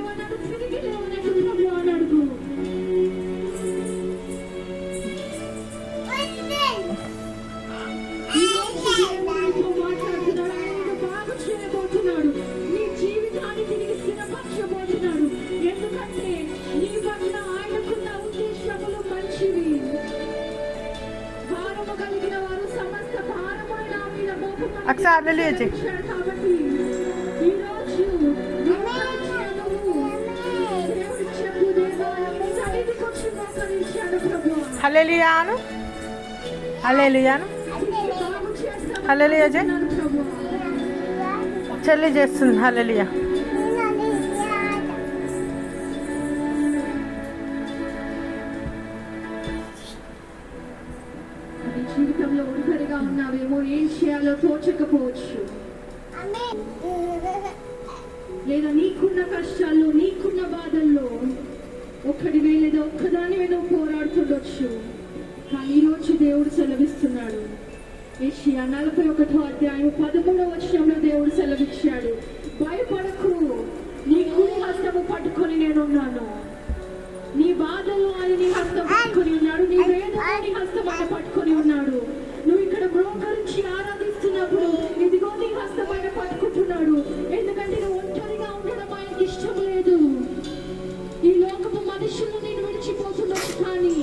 ఏమన్నాడు? తిరిగి లేవనట్టు ప్రభు అని అడుగు. మాట్లాడుతున్నాడు, ఆయన బాగు చేయబోతున్నాడు, నీ జీవితాన్ని తిరిగి స్థిరపరచబోతున్నాడు. ఎందుకంటే నీ పట్ల ఆయనకున్న ఉద్దేశములు మంచివి. భారము కలిగిన వారు సమస్త భారమును నా మీద మోపమని కాబట్టి ఈ రోజు దేవుడి చెప్పు దేవాలయము సన్నిధికి వచ్చి మోకరించాడు ప్రభు. హల్లెలూయాను హల్లెలూయాను హల్లెలూయా చెల్లి చేస్తుంది. హల్లెలూయా. జీవితంలో ఒంటరిగా ఉన్నావేమో, ఏం చేయాలో తోచకపోవచ్చు, లేదా నీకున్న కష్టాల్లో నీకున్న బాధల్లో ఒక్కడివే లేదా ఒక్కదానివే నువ్వు పోరాడుతుండొచ్చు. కానీ ఈరోజు దేవుడు సెలవిస్తున్నాడు. యెషయా 41:13 దేవుడు సెలవిచ్చాడు, భయపడకు, నీ కుడి హస్తము పట్టుకొని నేనున్నాను. నీ బాధలు ఆయన నీ హస్తం పట్టుకొని ఉన్నాడు, నీ వేదన నీ హస్తం ఆయన పట్టుకొని ఉన్నాడు. నువ్వు ఇక్కడ బ్రోకరించి ఆరాధిస్తున్నప్పుడు ఇదిగో నీ హస్తం ఆయన పట్టుకుంటున్నాడు. ఎందుకంటే నువ్వు ఒంటరిగా ఉండడం ఆయనకి ఇష్టం లేదు. ఈ లోకపు మనుషులు నేను విడిచిపోతున్నాను, కానీ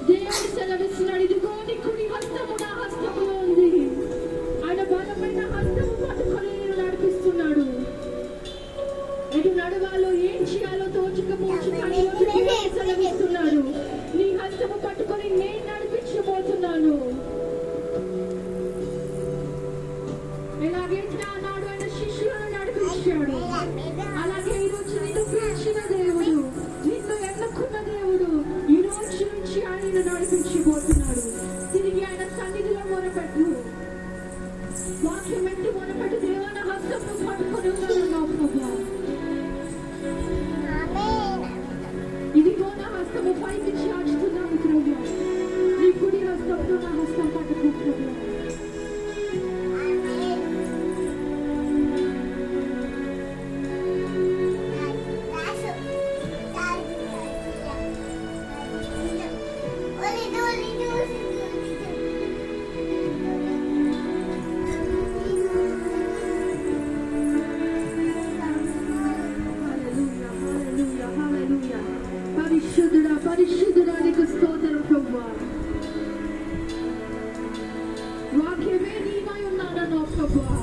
దేవుడు సెలవిస్తున్నాడు, ఇదిగో నీ కుడి హస్తము నా హస్తములో ఉంది. ఆయన బలమైన హస్తము పట్టుకొని నేను నడిపిస్తున్నాడు. ఎటు నడవాలో ఏం చేయాలో తోచకపోవచ్చు, కానీ సెలవిస్తున్నాడు, నీ హస్తము పట్టుకొని నేను నడిపించబోతున్నాను. ఎలాగైతే ఆనాడు ఆయన శిష్యులను నడిపించాడు, అలాగే ఈరోజు నిన్ను పిలిచిన దేవుడు, నిన్ను ఎన్నుకున్న దేవుడు ఈ రోజు నుంచి ఆయన నడిపించబోతున్నాడు. తిరిగి ఆయన సన్నిధిలో మొరపెట్టు, వాక్యం ఎత్తి మొరపెట్టు, దేవా నా హస్తము పట్టుకొని ఉన్నాను ప్రభు. ఇదిగో నా హస్తము పైకి చాచుతున్నాను ప్రభు, నీ కుడి హస్తంతో నా హస్తం పట్టుకో ప్రభు. పరిశుద్ధుడా పరిశుద్ధుడా నీకు స్తోత్రం ప్రభువా. వాక్యమే నీవై ఉన్నాడన్నావు ప్రభువా.